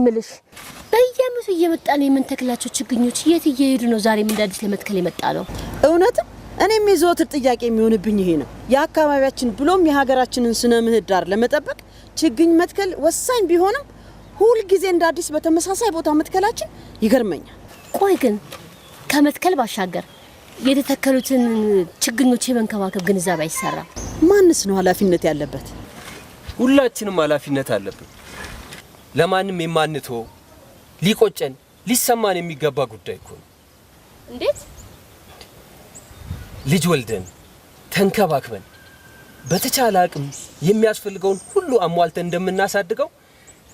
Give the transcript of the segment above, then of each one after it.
ምልሽ በየመቱ እየመጣን የምንተክላቸው ችግኞች የት እየሄዱ ነው? ዛሬ ምን አዲስ ለመትከል የመጣ ነው? እውነትም እኔም የዘወትር ጥያቄ የሚሆንብኝ ይሄ ነው። የአካባቢያችን ብሎም የሀገራችንን ስነ ምህዳር ለመጠበቅ ችግኝ መትከል ወሳኝ ቢሆንም ሁሉ ጊዜ እንደ አዲስ በተመሳሳይ ቦታ መትከላችን ይገርመኛል። ቆይ ግን ከመትከል ባሻገር የተተከሉትን ችግኞች የመንከባከብ ግንዛቤ አይሰራም? ማንስ ነው ኃላፊነት ያለበት? ሁላችንም ኃላፊነት አለብን። ለማንም የማንተው ሊቆጨን ሊሰማን የሚገባ ጉዳይ እኮ ነው። እንዴት? ልጅ ወልደን ተንከባክበን በተቻለ አቅም የሚያስፈልገውን ሁሉ አሟልተን እንደምናሳድገው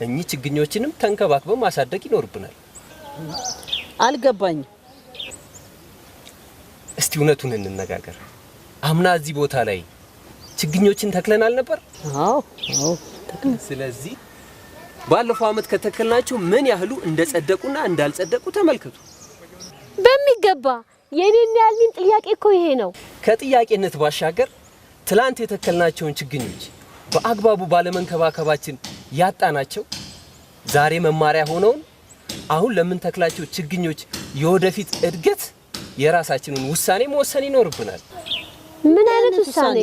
እኚህ ችግኞችንም ተንከባክበን ማሳደግ ይኖርብናል። አልገባኝም። እስቲ እውነቱን እንነጋገር። አምና እዚህ ቦታ ላይ ችግኞችን ተክለናል ነበር? አዎ ተክለን። ስለዚህ ባለፈው አመት ከተከልናቸው ምን ያህሉ እንደጸደቁና እንዳልጸደቁ ተመልከቱ። በሚገባ የኔና ያልሚን ጥያቄ እኮ ይሄ ነው። ከጥያቄነት ባሻገር ትላንት የተከልናቸውን ችግኞች በአግባቡ ባለመንከባከባችን ያጣናቸው ዛሬ መማሪያ ሆነውን አሁን ለምንተክላቸው ችግኞች የወደፊት እድገት የራሳችንን ውሳኔ መወሰን ይኖርብናል። ምን አይነት ውሳኔ?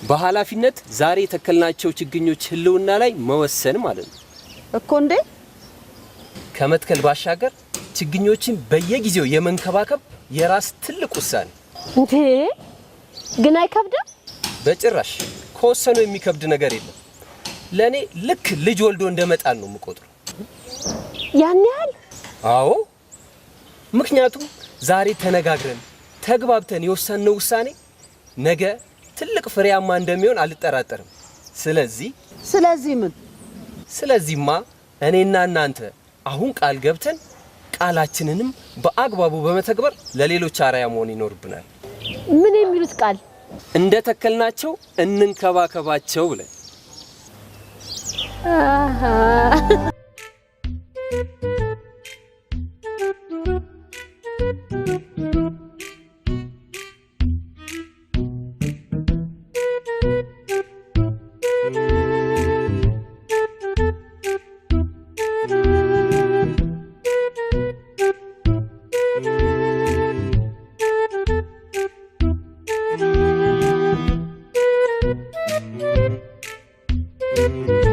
በኃላፊነት ዛሬ የተከልናቸው ችግኞች ህልውና ላይ መወሰን ማለት ነው እኮ። እንዴ? ከመትከል ባሻገር ችግኞችን በየጊዜው የመንከባከብ የራስ ትልቅ ውሳኔ። እንዴ? ግን አይከብድም? በጭራሽ። ከወሰኑ የሚከብድ ነገር የለም። ለኔ ልክ ልጅ ወልዶ እንደመጣል ነው የምቆጥረው። ያን ያህል? አዎ። ምክንያቱም ዛሬ ተነጋግረን ተግባብተን የወሰንነው ውሳኔ ነገ ትልቅ ፍሬያማ እንደሚሆን አልጠራጠርም። ስለዚህ ምን? ስለዚህማ እኔና እናንተ አሁን ቃል ገብተን ቃላችንንም በአግባቡ በመተግበር ለሌሎች አርአያ መሆን ይኖርብናል። ምን የሚሉት ቃል? እንደተከልናቸው እንንከባከባቸው ብለን። Thank you.